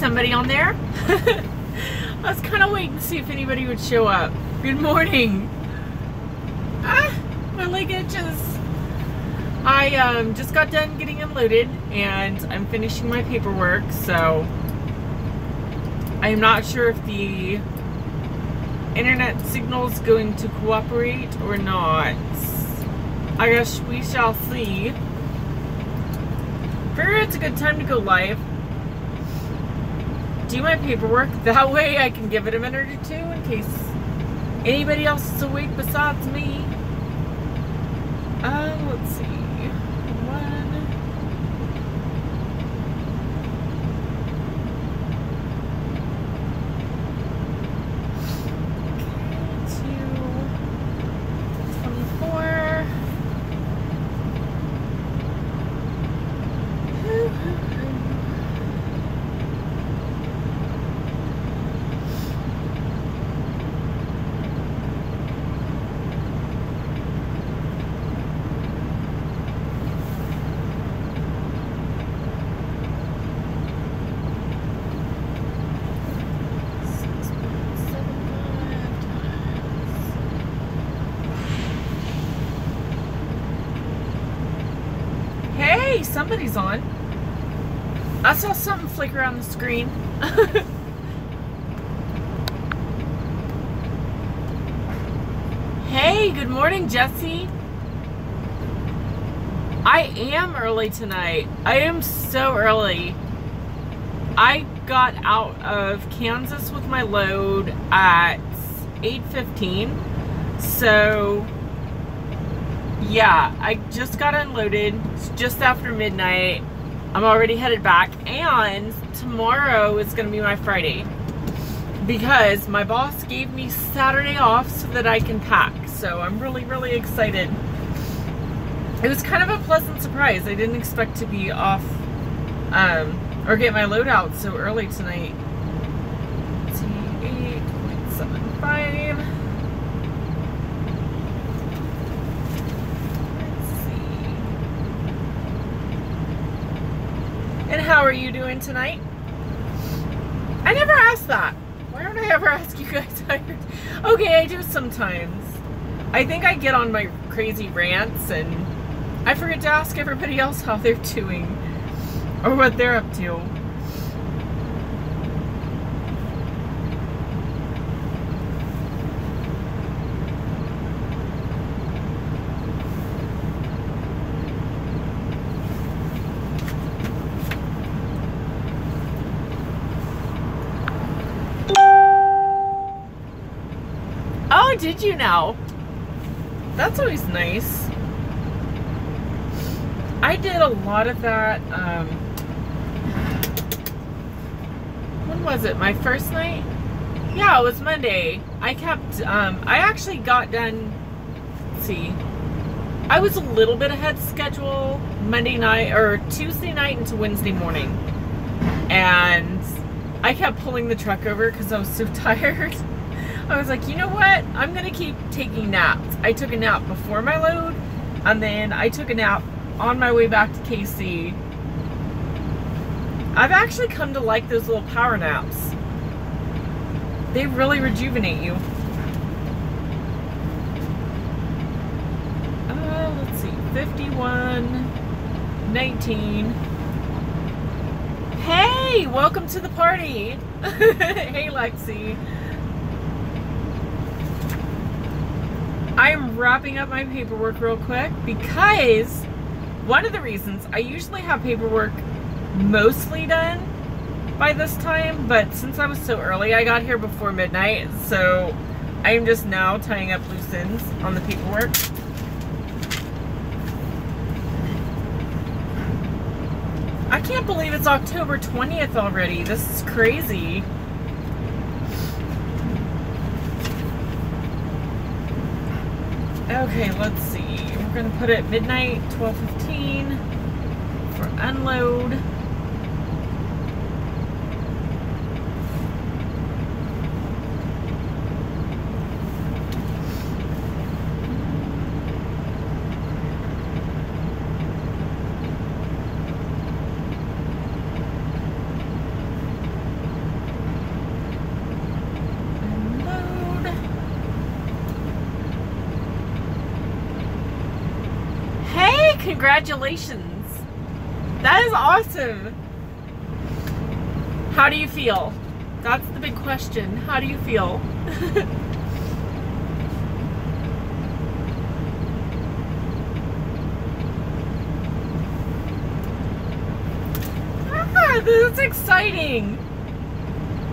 somebody on there? I was kind of waiting to see if anybody would show up. Good morning. My leg itches. I just got done getting unloaded and I'm finishing my paperwork, so I'm not sure if the internet signal is going to cooperate or not. I guess we shall see. Figure it's a good time to go live. Do my paperwork. That way I can give it a minute or two in case anybody else is awake besides me. Let's see. Hey, somebody's on. I saw something flicker on the screen. Hey, good morning, Jesse. I am early tonight. I am so early. I got out of Kansas with my load at 8:15. So yeah, I just got unloaded. It's just after midnight. I'm already headed back, and tomorrow is going to be my Friday because my boss gave me Saturday off so that I can pack. So I'm really, really excited. It was kind of a pleasant surprise. I didn't expect to be off or get my load out so early tonight. Let's see, 8.75. And how are you doing tonight? I never asked that. Why don't I ever ask you guys how you're... Okay, I do sometimes. I think I get on my crazy rants and I forget to ask everybody else how they're doing or what they're up to. Oh, did you now? That's always nice. I did a lot of that, when was it? My first night? Yeah, it was Monday. I kept, I actually got done, let's see, I was a little bit ahead schedule Monday night, or Tuesday night into Wednesday morning. And I kept pulling the truck over because I was so tired. I was like, you know what? I'm going to keep taking naps. I took a nap before my load, and then I took a nap on my way back to KC. I've actually come to like those little power naps. They really rejuvenate you. Let's see, 51:19. Hey, welcome to the party. Hey, Lexi. I'm wrapping up my paperwork real quick because one of the reasons I usually have paperwork mostly done by this time, but since I was so early, I got here before midnight, so I'm just now tying up loose ends on the paperwork. I can't believe it's October 20th already. This is crazy. Okay, let's see. We're going to put it midnight, 12:15 for unload. Congratulations. That is awesome. How do you feel? That's the big question. How do you feel? This is exciting.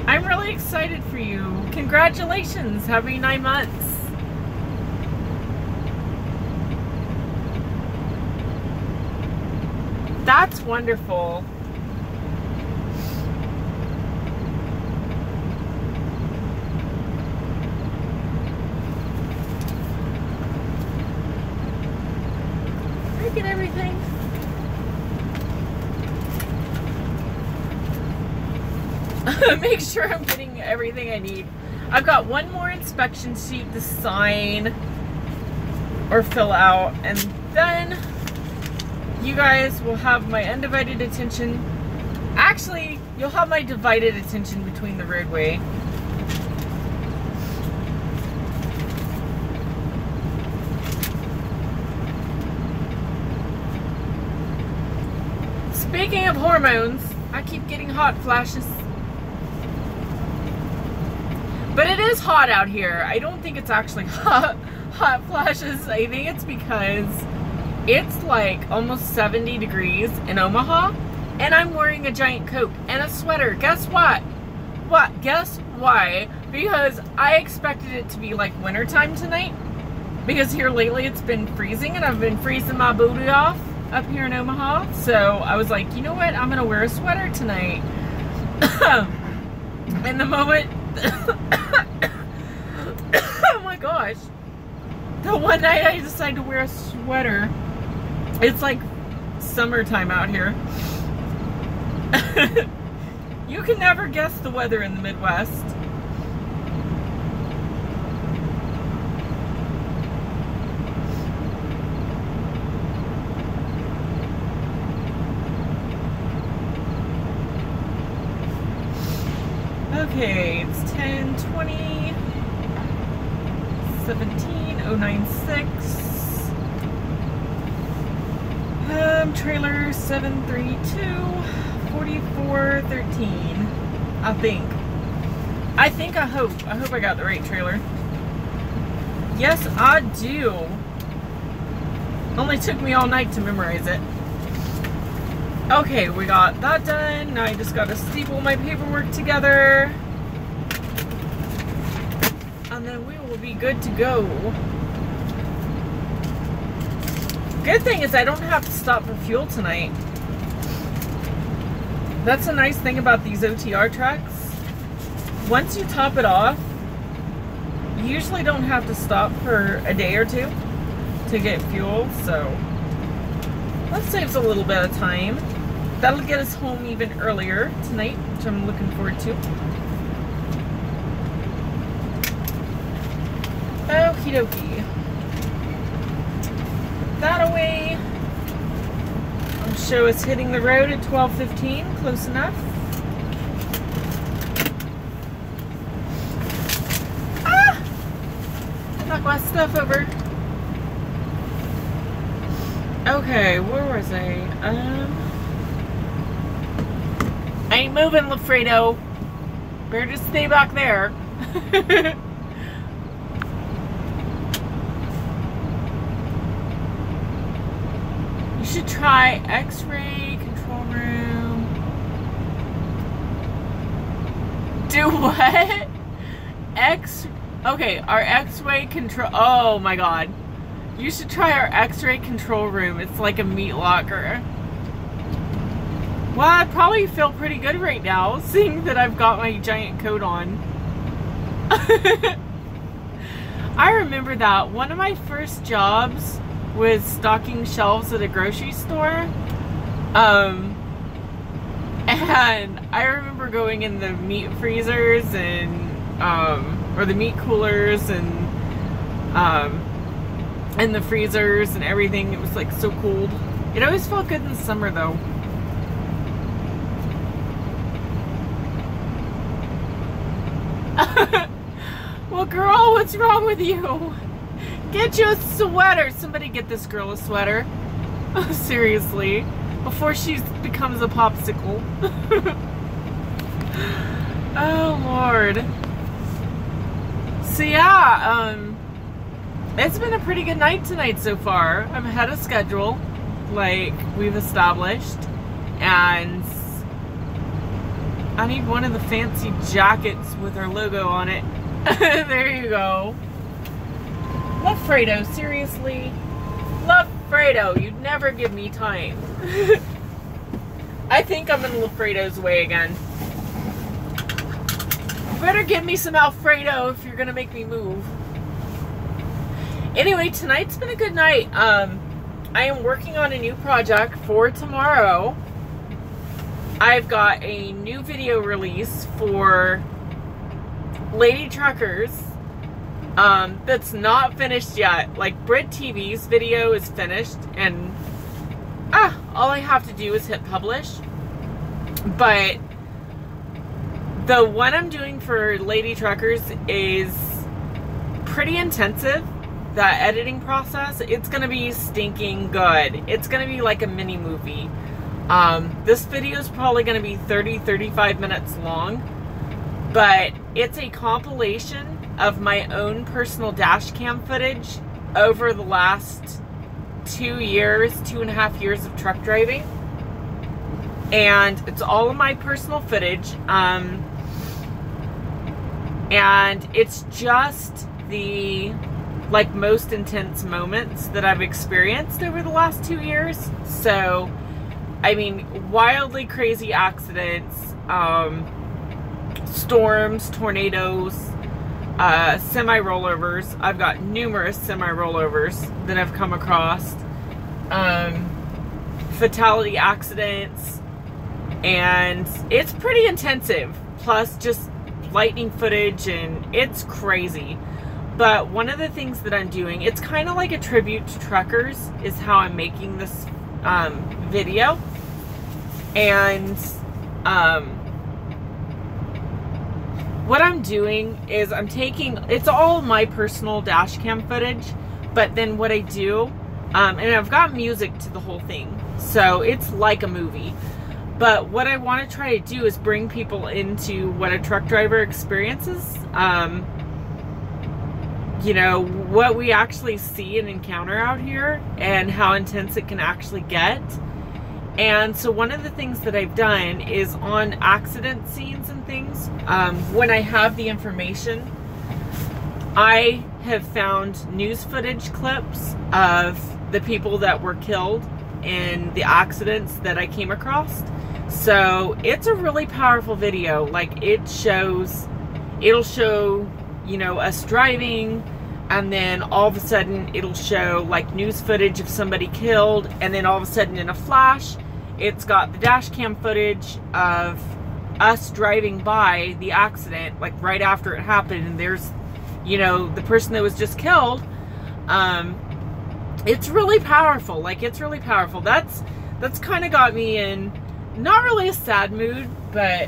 I'm really excited for you. Congratulations. Happy 9 months. That's wonderful. Did I get everything? Make sure I'm getting everything I need. I've got one more inspection sheet to sign or fill out, and then you guys will have my undivided attention. Actually, you'll have my divided attention between the roadway. Speaking of hormones, I keep getting hot flashes. But it is hot out here. I don't think it's actually hot flashes. I think it's because it's like almost 70 degrees in Omaha, and I'm wearing a giant coat and a sweater. Guess what? Guess why? Because I expected it to be like wintertime tonight, because here lately it's been freezing and I've been freezing my booty off up here in Omaha. So I was like, you know what? I'm gonna wear a sweater tonight. And the moment oh my gosh, the one night I decided to wear a sweater, it's like summertime out here. You can never guess the weather in the Midwest. Okay, it's 10:20, 17:096. Trailer 732, 4413. I hope I got the right trailer. Yes, I do. Only took me all night to memorize it. Okay, we got that done. Now I just gotta staple my paperwork together, and then we will be good to go. Good thing is I don't have to stop for fuel tonight. That's a nice thing about these OTR trucks. Once you top it off, you usually don't have to stop for a day or two to get fuel, so that saves a little bit of time. That'll get us home even earlier tonight, which I'm looking forward to. Okie dokie. That away. I'll show us hitting the road at 12:15, close enough. Ah! I knocked my stuff over. Okay, where was I? I ain't moving, Lafredo. Better just stay back there. You should try X-ray control room. Do what? Okay, our X-ray control. Oh my god. You should try our X-ray control room. It's like a meat locker. Well, I probably feel pretty good right now, seeing that I've got my giant coat on. I remember that one of my first jobs was stocking shelves at a grocery store. And I remember going in the meat freezers and, or the meat coolers and the freezers and everything. It was like so cold. It always felt good in the summer though. Well, girl, what's wrong with you? Get you a sweater. Somebody get this girl a sweater. Seriously. Before she becomes a popsicle. Oh, Lord. So, yeah, it's been a pretty good night tonight so far. I'm ahead of schedule, like we've established. And I need one of the fancy jackets with our logo on it. There you go. Lafredo, seriously? Lafredo, you'd never give me time. I think I'm in Lafredo's way again. Better give me some Alfredo if you're gonna make me move. Anyway, tonight's been a good night. I am working on a new project for tomorrow. I've got a new video release for Lady Truckers that's not finished yet. Like, Brit TV's video is finished, and all I have to do is hit publish. But the one I'm doing for Lady Truckers is pretty intensive. That editing process, it's gonna be stinking good. It's gonna be like a mini movie. This video is probably gonna be 30-35 minutes long, but it's a compilation of my own personal dash cam footage over the last 2.5 years of truck driving. And it's all of my personal footage. And it's just the most intense moments that I've experienced over the last 2 years. So, I mean, wildly crazy accidents, storms, tornadoes, semi-rollovers. I've got numerous semi-rollovers that I've come across, fatality accidents, and it's pretty intensive. Plus just lightning footage, and it's crazy. But one of the things that I'm doing, it's kind of like a tribute to truckers, is how I'm making this video. And what I'm doing is I'm taking, it's all my personal dash cam footage, but then what I do, and I've got music to the whole thing, so it's like a movie. But what I want to try to do is bring people into what a truck driver experiences. You know, what we actually see and encounter out here, and how intense it can actually get. And so one of the things that I've done is on accident scenes and things, when I have the information, I have found news footage clips of the people that were killed in the accidents that I came across. So it's a really powerful video. Like, it'll show, you know, us driving, and then all of a sudden it'll show like news footage of somebody killed, and then all of a sudden in a flash it's got the dash cam footage of us driving by the accident, like right after it happened, and there's, you know, the person that was just killed. It's really powerful. Like, it's really powerful. That's kind of got me in not really a sad mood, but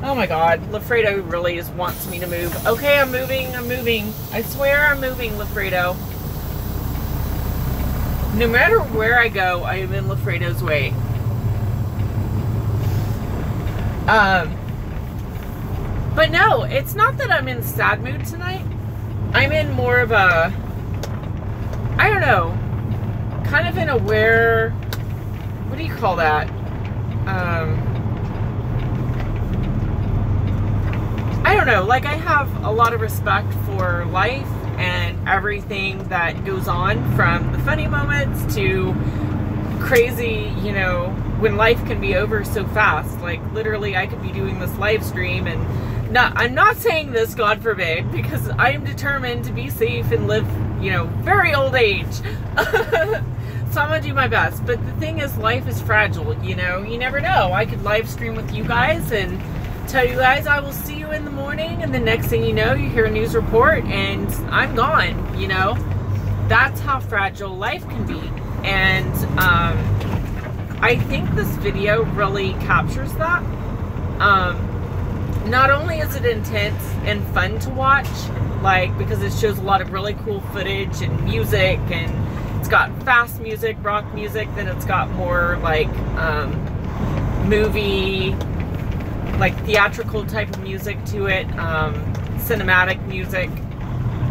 oh my god, Lafredo really wants me to move. Okay, I'm moving, I'm moving. I swear I'm moving, Lafredo. No matter where I go, I am in Lafredo's way. But no, it's not that I'm in a sad mood tonight. I'm in more of a, I don't know, kind of in a where, what do you call that? I don't know, like, I have a lot of respect for life and everything that goes on, from the funny moments to crazy, you know, when life can be over so fast. Like, literally, I could be doing this live stream and I'm not saying this, God forbid, because I am determined to be safe and live, you know, very old age. So I'm gonna do my best. But the thing is, life is fragile, you know? You never know. I could live stream with you guys and tell you guys I will see you in the morning, and the next thing you know, you hear a news report and I'm gone, you know? That's how fragile life can be. And I think this video really captures that. Not only is it intense and fun to watch, like, because it shows a lot of really cool footage and music and It's got fast music, rock music, then it's got more like movie, like theatrical type of music to it, cinematic music.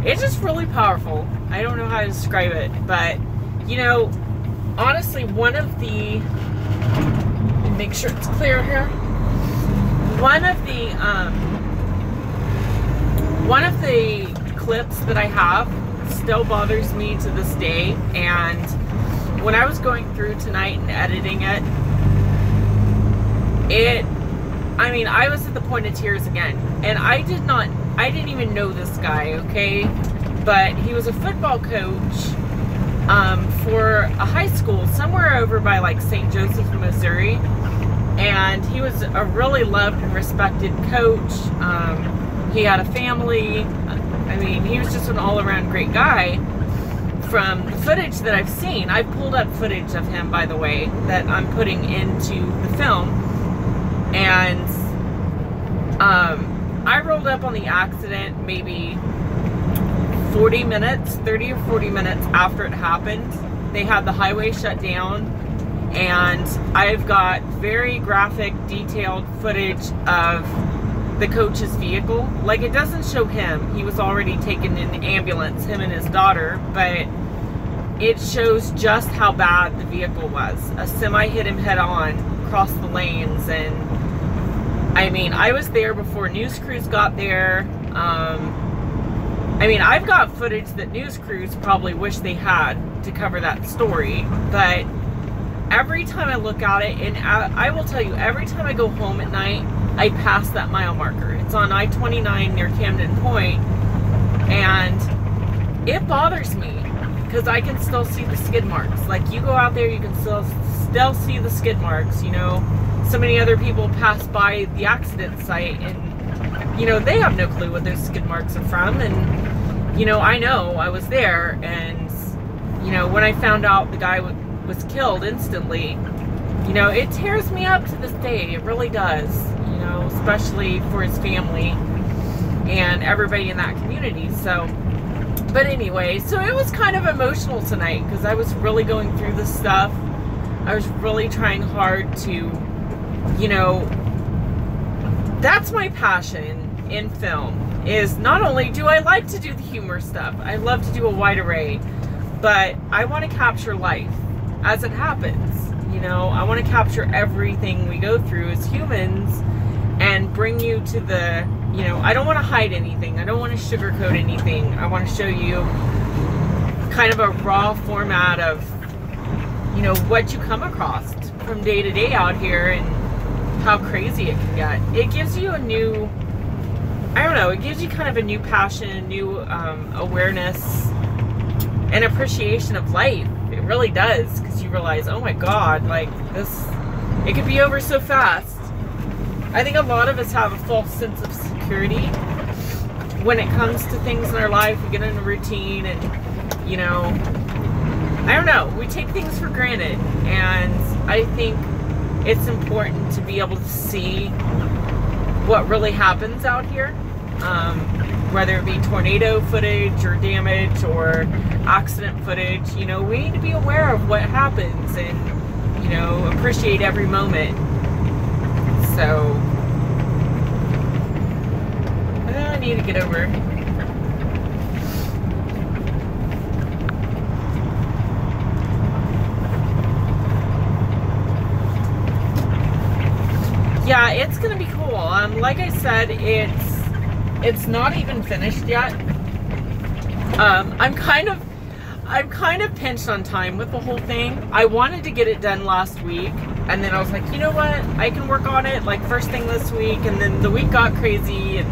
It's just really powerful. I don't know how to describe it, but you know, honestly, one of the, make sure it's clear here, one of the clips that I have still bothers me to this day. And when I was going through tonight and editing it, I mean, I was at the point of tears again. And I didn't even know this guy, okay? But he was a football coach for a high school somewhere over by like St. Joseph, Missouri. And he was a really loved and respected coach. He had a family. I mean, he was just an all-around great guy. From the footage that I've seen, I pulled up footage of him, by the way, that I'm putting into the film. And I rolled up on the accident maybe 30 or 40 minutes after it happened. They had the highway shut down, and I've got very graphic, detailed footage of the coach's vehicle. Like, it doesn't show him. He was already taken in an ambulance, him and his daughter, but it shows just how bad the vehicle was. A semi hit him head on, across the lanes, and I mean, I was there before news crews got there. I mean, I've got footage that news crews probably wish they had to cover that story, but every time I look at it, and I will tell you, every time I go home at night, I pass that mile marker. It's on I-29 near Camden Point, and it bothers me because I can still see the skid marks. Like, you go out there, you can still see the skid marks. You know, so many other people pass by the accident site, and you know, they have no clue what those skid marks are from. And you know, I was there, and you know, when I found out the guy was killed instantly, you know, it tears me up to this day. It really does, you know, especially for his family and everybody in that community. So, but anyway, so it was kind of emotional tonight because I was really going through this stuff. I was really trying hard to, you know, that's my passion in film, is not only do I like to do the humor stuff, I love to do a wide array, but I want to capture life as it happens. You know, I want to capture everything we go through as humans and bring you to the, you know, I don't want to hide anything. I don't want to sugarcoat anything. I want to show you kind of a raw format of, you know, what you come across from day to day out here and how crazy it can get. It gives you a new, I don't know, it gives you kind of a new passion, a new awareness and appreciation of life. It really does, because you realize, oh my God, like this, it could be over so fast. I think a lot of us have a false sense of security when it comes to things in our life. We get in a routine and, you know, I don't know, we take things for granted. And I think it's important to be able to see what really happens out here. Whether it be tornado footage or damage or accident footage, you know, we need to be aware of what happens and, you know, appreciate every moment. So, I need to get over. Yeah, it's gonna be cool. Like I said, it's not even finished yet. I'm kind of pinched on time with the whole thing. I wanted to get it done last week, and then I was like, you know what? I can work on it like first thing this week, and then the week got crazy, and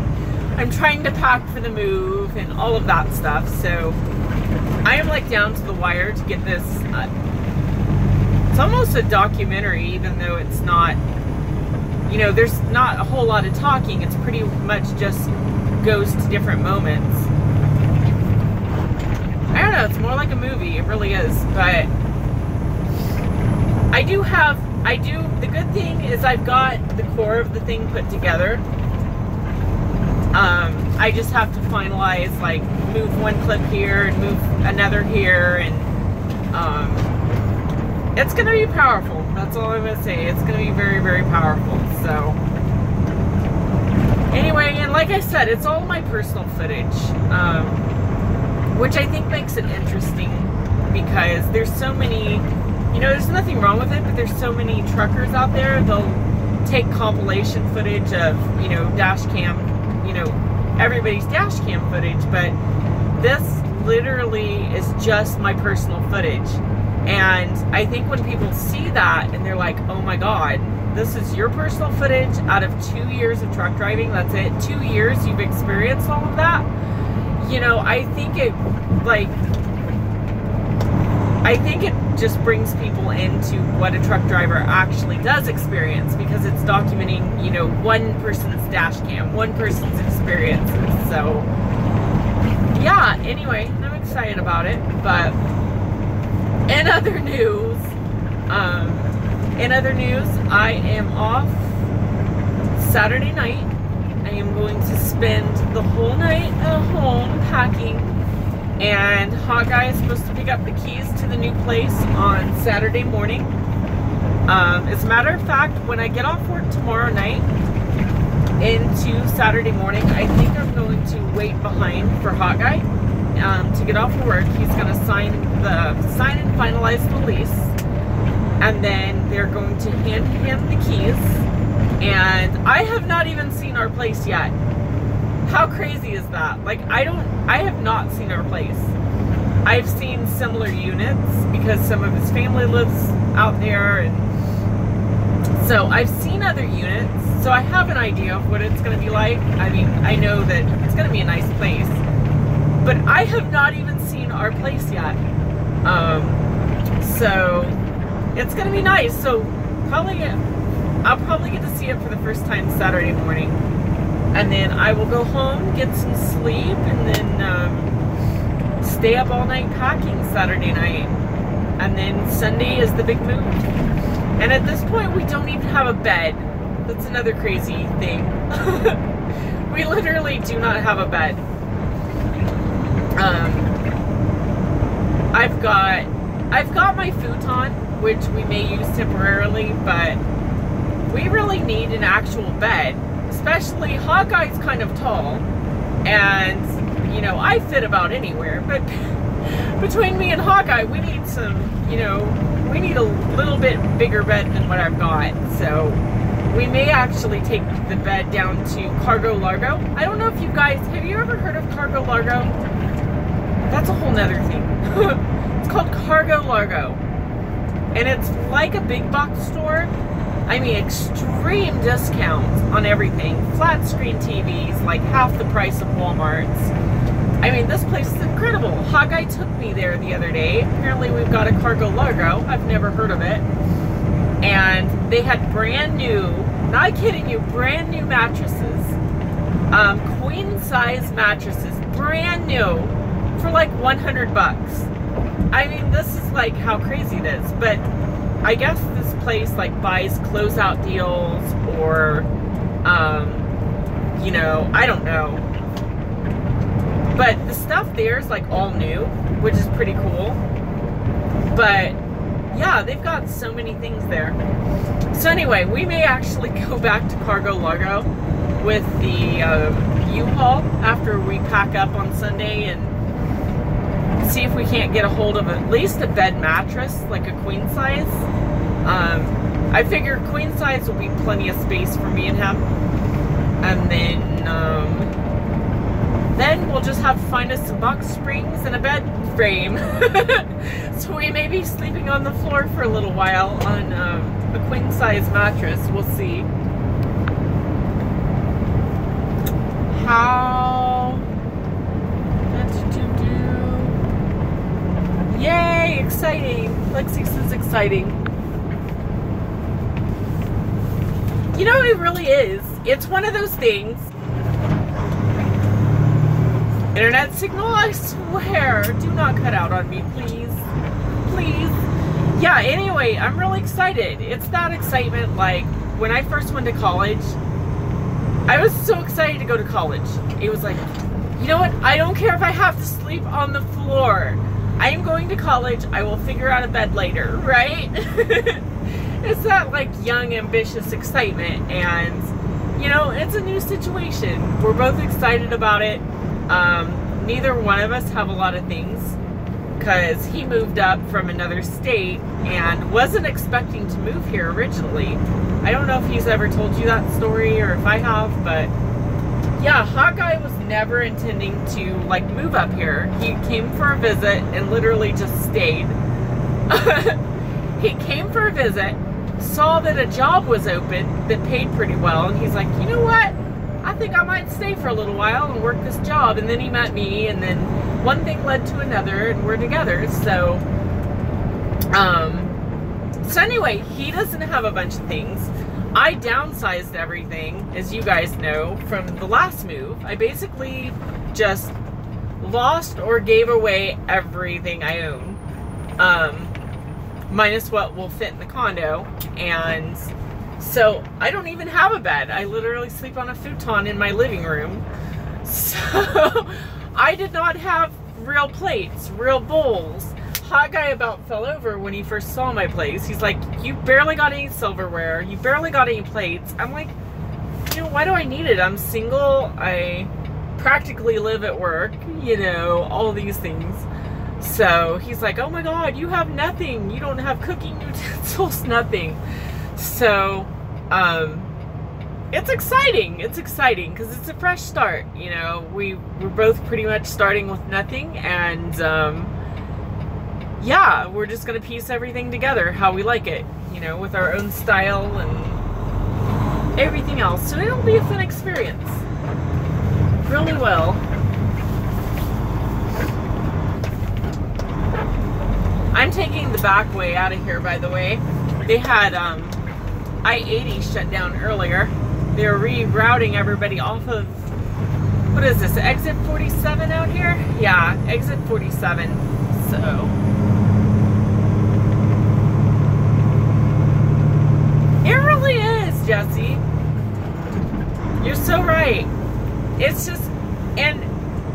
I'm trying to pack for the move and all of that stuff. So I am like down to the wire to get this. It's almost a documentary, even though it's not, you know, there's not a whole lot of talking. It's pretty much just goes to different moments. I don't know, it's more like a movie, it really is. But the good thing is I've got the core of the thing put together. I just have to finalize, like, move one clip here and move another here, and It's going to be powerful. That's all I'm going to say. It's going to be very, very powerful. So, anyway, and like I said, it's all my personal footage, which I think makes it interesting because there's so many, you know, there's nothing wrong with it, but there's so many truckers out there. They'll take compilation footage of, you know, dash cam, you know, everybody's dash cam footage, but this literally is just my personal footage. And I think when people see that and they're like, oh my God, this is your personal footage out of 2 years of truck driving, that's it, 2 years you've experienced all of that, you know, I think it just brings people into what a truck driver actually does experience, because it's documenting, you know, one person's dash cam, one person's experiences. So yeah, anyway, I'm excited about it. But in other news, I am off Saturday night. I am going to spend the whole night at home packing, and Hot Guy is supposed to pick up the keys to the new place on Saturday morning. As a matter of fact, when I get off work tomorrow night into Saturday morning, I think I'm going to wait behind for Hot Guy to get off of work. He's going to sign and finalize the lease, and then they're going to hand him the keys. And I have not even seen our place yet. How crazy is that? Like, I have not seen our place. I've seen similar units because some of his family lives out there, and so I've seen other units, so I have an idea of what it's going to be like. I mean, I know that it's going to be a nice place, but I have not even seen our place yet. So it's going to be nice. So I'll probably get to see it for the first time Saturday morning. And then I will go home, get some sleep, and then stay up all night packing Saturday night. And then Sunday is the big move. And at this point, we don't even have a bed. That's another crazy thing. We literally do not have a bed. I've got my futon, which we may use temporarily, but we really need an actual bed. Especially Hot Guy's kind of tall, and you know, I fit about anywhere, but between me and Hot Guy, we need some, you know, we need a little bit bigger bed than what I've got. So we may actually take the bed down to Cargo Largo. I don't know if you guys, have you ever heard of Cargo Largo? That's a whole nother thing. It's called Cargo Largo, and it's like a big box store. I mean, extreme discounts on everything. Flat screen TVs, like half the price of Walmart's. I mean, this place is incredible. Hot Guy took me there the other day. Apparently we've got a Cargo Largo. I've never heard of it. And they had brand new, not kidding you, brand new mattresses. Queen size mattresses, brand new, for like 100 bucks. I mean, this is like how crazy it is. But I guess this place like buys closeout deals, or you know, I don't know, but the stuff there is like all new, which is pretty cool. But yeah, they've got so many things there. So anyway, we may actually go back to Cargo Largo with the U-Haul after we pack up on Sunday, and see if we can't get a hold of at least a bed mattress, like a queen size. I figure queen size will be plenty of space for me and him. And then we'll just have to find us some box springs and a bed frame. So we may be sleeping on the floor for a little while on a queen size mattress. We'll see. Yay, exciting. Lexi says exciting. You know, it really is. It's one of those things. Internet signal, I swear. Do not cut out on me, please. Please. Yeah, anyway, I'm really excited. It's that excitement, like, when I first went to college, I was so excited to go to college. It was like, you know what? I don't care if I have to sleep on the floor. I am going to college. I will figure out a bed later, right? It's that like young, ambitious excitement, and you know, it's a new situation. We're both excited about it. Neither one of us have a lot of things because he moved up from another state and wasn't expecting to move here originally. I don't know if he's ever told you that story or if I have, but yeah, Hot Guy was never intending to like move up here. He came for a visit and literally just stayed. He came for a visit, saw that a job was open that paid pretty well, and he's like, you know what? I think I might stay for a little while and work this job. And then he met me, and then one thing led to another, and we're together. So anyway, he doesn't have a bunch of things. I downsized everything, as you guys know, from the last move. I basically just lost or gave away everything I own, minus what will fit in the condo. And so I don't even have a bed. I literally sleep on a futon in my living room. So I did not have real plates, real bowls. Hot Guy about fell over when he first saw my place. He's like, you barely got any silverware. You barely got any plates. I'm like, you know, why do I need it? I'm single. I practically live at work, you know, all these things. So he's like, oh my God, you have nothing. You don't have cooking utensils, nothing. So, it's exciting. It's exciting because it's a fresh start. You know, we're both pretty much starting with nothing, and, yeah, we're just going to piece everything together how we like it, you know, with our own style and everything else. So it'll be a fun experience. Really will. I'm taking the back way out of here, by the way. They had I-80 shut down earlier. They're rerouting everybody off of, what is this, exit 47 out here? Yeah, exit 47. So it really is, Jesse. You're so right. It's just, and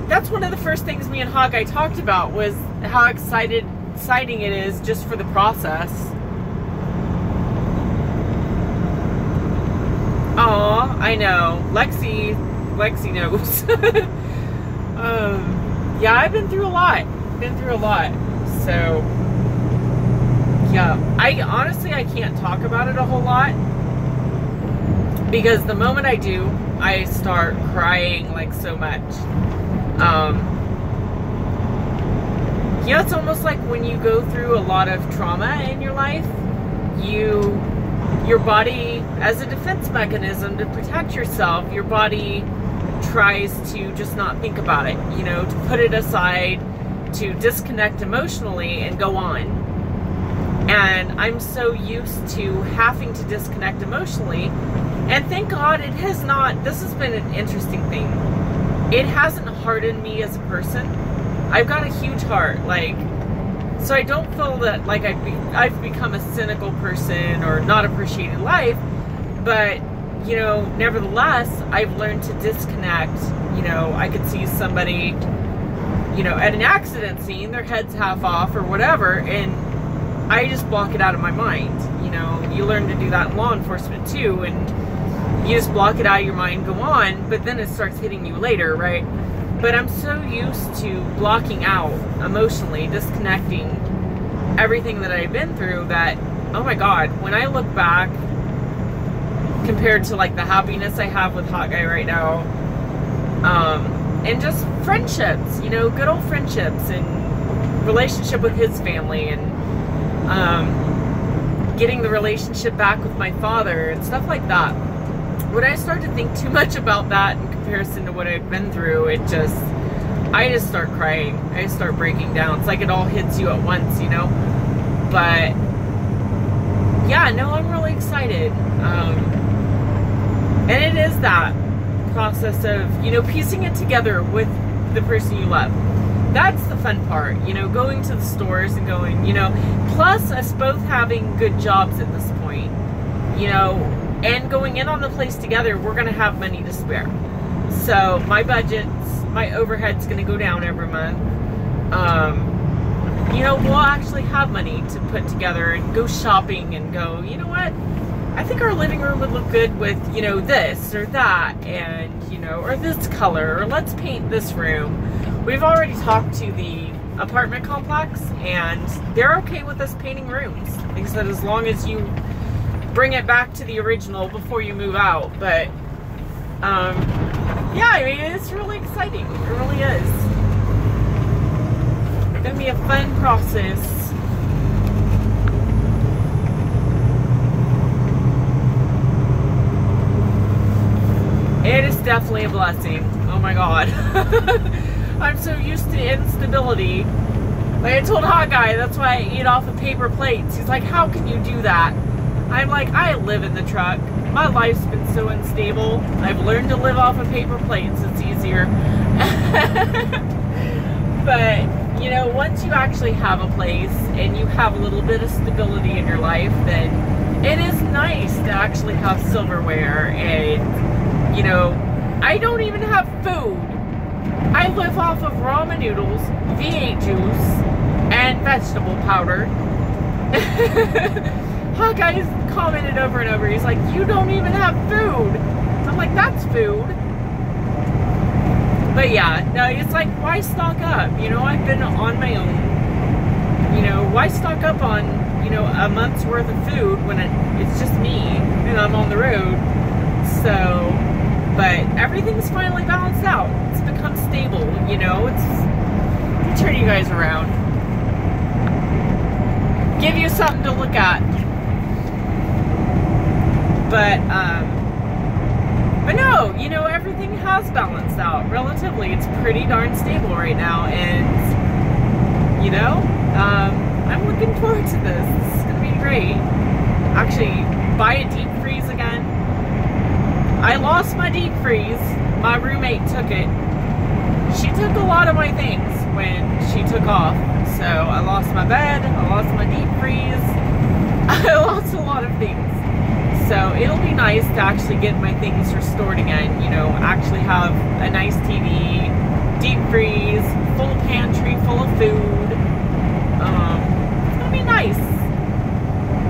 that's one of the first things me and Hot Guy talked about was how exciting it is just for the process. Aw, I know. Lexi knows. Yeah, I've been through a lot. So, yeah. I can't talk about it a whole lot. Because the moment I do, I start crying like so much. Yeah, it's almost like when you go through a lot of trauma in your life, your body, as a defense mechanism to protect yourself, your body tries to just not think about it, you know, to put it aside, to disconnect emotionally and go on. And I'm so used to having to disconnect emotionally, and thank God it has not. This has been an interesting thing. It hasn't hardened me as a person. I've got a huge heart, like, so I don't feel that like I've become a cynical person or not appreciated life, but you know, nevertheless, I've learned to disconnect. You know, I could see somebody, you know, at an accident scene, their head's half off or whatever, and I just block it out of my mind. You know, you learn to do that in law enforcement too, and you just block it out of your mind, go on, but then it starts hitting you later, right? But I'm so used to blocking out emotionally, disconnecting everything that I've been through that, oh my God, when I look back compared to like the happiness I have with Hot Guy right now, and just friendships, you know, good old friendships and relationship with his family, and getting the relationship back with my father and stuff like that. When I start to think too much about that in comparison to what I've been through, I just start crying. I just start breaking down. It's like it all hits you at once, you know? But, yeah, no, I'm really excited. And it is that process of, you know, piecing it together with the person you love. That's the fun part, you know, going to the stores and going, you know, plus us both having good jobs at this point, you know, and going in on the place together, we're going to have money to spare. So my budgets, my overhead's going to go down every month. you know, we'll actually have money to put together and go shopping and go, you know what? I think our living room would look good with, you know, this or that, and, you know, or this color, or let's paint this room. We've already talked to the apartment complex, and they're okay with us painting rooms. Like I said, as long as you bring it back to the original before you move out. But, yeah, I mean, it's really exciting. It really is. It's gonna be a fun process. It is definitely a blessing. Oh my God. I'm so used to instability. Like I told Hot Guy, that's why I eat off of paper plates. He's like, how can you do that? I'm like, I live in the truck. My life's been so unstable. I've learned to live off of paper plates. It's easier. But, you know, once you actually have a place and you have a little bit of stability in your life, then it is nice to actually have silverware. And, you know, I don't even have food. I live off of ramen noodles, V8 juice, and vegetable powder. Hawkeye's commented over and over. He's like, you don't even have food. I'm like, that's food. But yeah, no, it's like, why stock up? You know, I've been on my own. You know, why stock up on, you know, a month's worth of food when it's just me and I'm on the road? So, but everything's finally balanced out. It's become stable, you know. Let me turn you guys around. Give you something to look at. But no, you know, everything has balanced out relatively. It's pretty darn stable right now, and you know, I'm looking forward to this. This is gonna be great. Actually, buy a deep freeze again. I lost my deep freeze. My roommate took it. She took a lot of my things when she took off. So I lost my bed, I lost my deep freeze, I lost a lot of things. So it'll be nice to actually get my things restored again, you know, actually have a nice TV, deep freeze, full pantry, full of food. It's gonna be nice.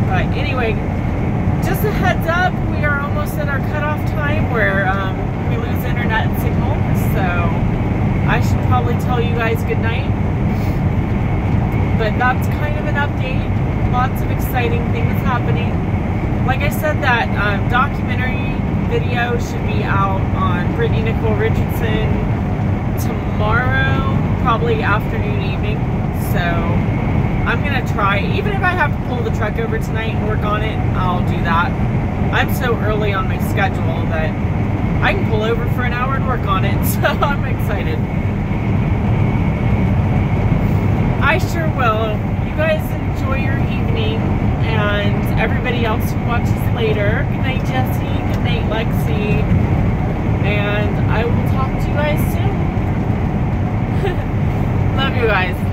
But anyway, just a heads up, we are almost at our cutoff time where we lose internet signal, so I should probably tell you guys good night. But that's kind of an update. Lots of exciting things happening. Like I said, that documentary video should be out on Brittany Nicole Richardson tomorrow, probably afternoon, evening. So I'm gonna try, even if I have to pull the truck over tonight and work on it, I'll do that. I'm so early on my schedule that I can pull over for an hour and work on it, so I'm excited. I sure will. You guys enjoy your evening, and everybody else who watches later, good night Jessie, good night Lexi, and I will talk to you guys soon. Love you guys.